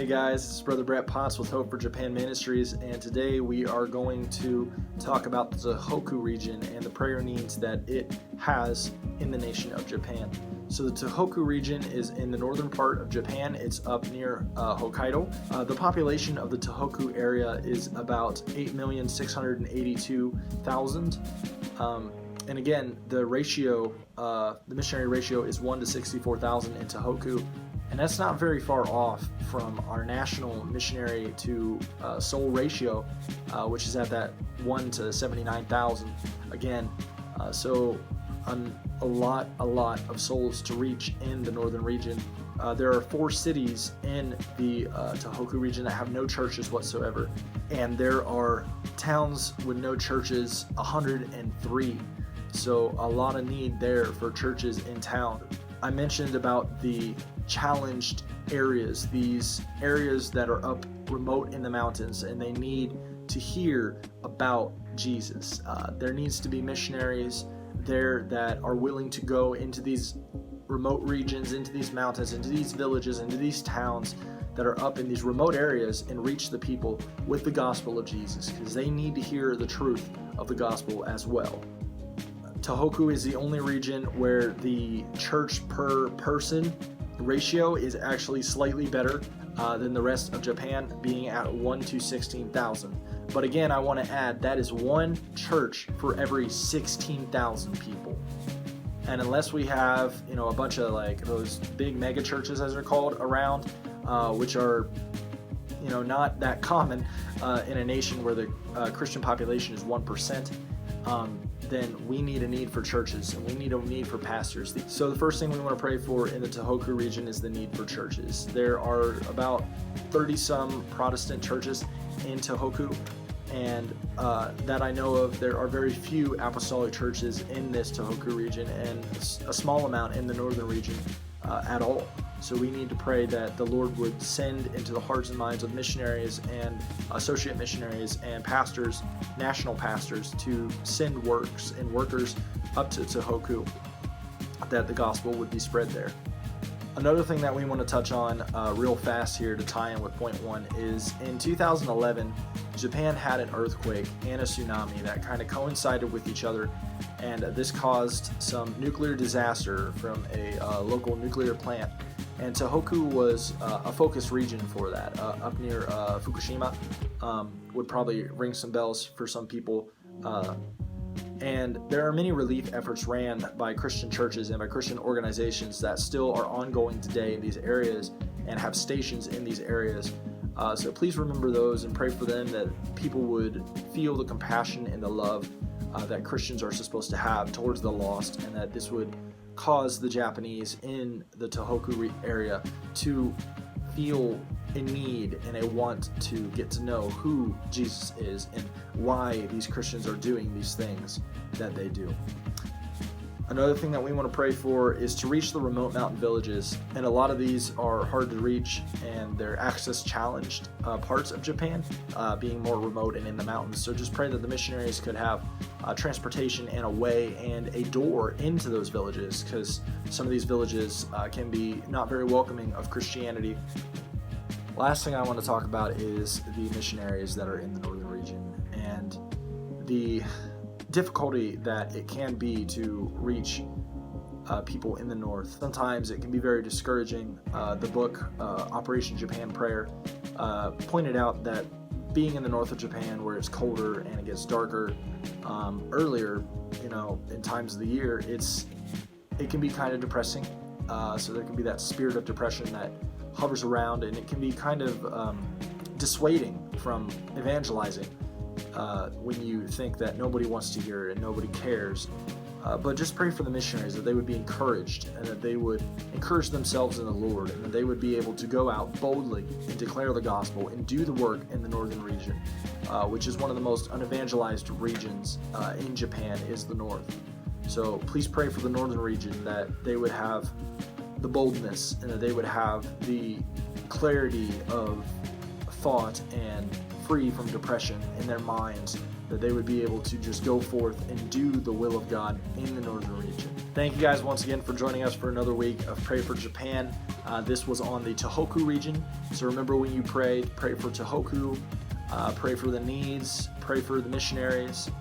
Hey guys, it's Brother Brett Potts with Hope for Japan Ministries, and today we are going to talk about the Tohoku region and the prayer needs that it has in the nation of Japan. So the Tohoku region is in the northern part of Japan. It's up near Hokkaido. The population of the Tohoku area is about 8,682,000. And again, the ratio, the missionary ratio is 1 to 64,000 in Tohoku. And that's not very far off from our national missionary to soul ratio, which is at that 1 to 79,000. Again, so a lot of souls to reach in the northern region. There are 4 cities in the Tohoku region that have no churches whatsoever, and there are towns with no churches, 103. So a lot of need there for churches in town. I mentioned about the challenged areas, these areas that are up remote in the mountains, and they need to hear about Jesus. There needs to be missionaries there that are willing to go into these remote regions, into these mountains, into these villages, into these towns that are up in these remote areas and reach the people with the gospel of Jesus, because they need to hear the truth of the gospel as well. Tohoku is the only region where the church per person ratio is actually slightly better than the rest of Japan, being at 1 to 16,000. But again, I want to add that is one church for every 16,000 people. And unless we have, a bunch of like those big mega churches, as they're called, around, which are, not that common in a nation where the Christian population is 1%. Then we need a need for churches, and we need a need for pastors. So the first thing we want to pray for in the Tohoku region is the need for churches. There are about 30-some Protestant churches in Tohoku, and that I know of, there are very few apostolic churches in this Tohoku region, and a small amount in the northern region at all. So we need to pray that the Lord would send into the hearts and minds of missionaries and associate missionaries and pastors, national pastors, to send workers up to Tohoku, that the gospel would be spread there. Another thing that we want to touch on real fast here to tie in with point 1 is in 2011, Japan had an earthquake and a tsunami that kind of coincided with each other, and this caused some nuclear disaster from a local nuclear plant. And Tohoku was a focus region for that, up near Fukushima. Would probably ring some bells for some people. And there are many relief efforts ran by Christian churches and by Christian organizations that still are ongoing today in these areas and have stations in these areas. So please remember those and pray for them, that people would feel the compassion and the love that Christians are supposed to have towards the lost, and that this would cause the Japanese in the Tohoku area to feel a need and a want to get to know who Jesus is and why these Christians are doing these things that they do. Another thing that we want to pray for is to reach the remote mountain villages, and a lot of these are hard to reach and they're access challenged parts of Japan, being more remote and in the mountains. So just pray that the missionaries could have transportation and a way and a door into those villages, because some of these villages can be not very welcoming of Christianity. Last thing I want to talk about is the missionaries that are in the northern region and the difficulty that it can be to reach people in the north. Sometimes it can be very discouraging. The book Operation Japan Prayer pointed out that being in the north of Japan, where it's colder and it gets darker earlier, in times of the year, it can be kind of depressing. So there can be that spirit of depression that hovers around, and it can be kind of dissuading from evangelizing when you think that nobody wants to hear it and nobody cares. But just pray for the missionaries, that they would be encouraged and that they would encourage themselves in the Lord, and that they would be able to go out boldly and declare the gospel and do the work in the northern region, which is one of the most unevangelized regions in Japan, is the north. So please pray for the northern region, that they would have the boldness and that they would have the clarity of thought and free from depression in their minds, that they would be able to just go forth and do the will of God in the northern region. Thank you guys once again for joining us for another week of Pray for Japan. This was on the Tohoku region. So remember, when you pray for Tohoku, pray for the needs, pray for the missionaries.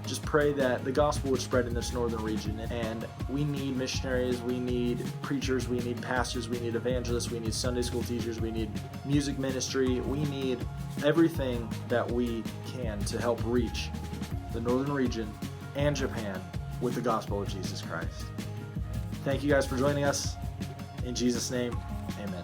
Just pray that the gospel would spread in this northern region. And we need missionaries, we need preachers, we need pastors, we need evangelists, we need Sunday school teachers, we need music ministry. We need everything that we can to help reach the northern region and Japan with the gospel of Jesus Christ. Thank you guys for joining us. In Jesus' name, amen.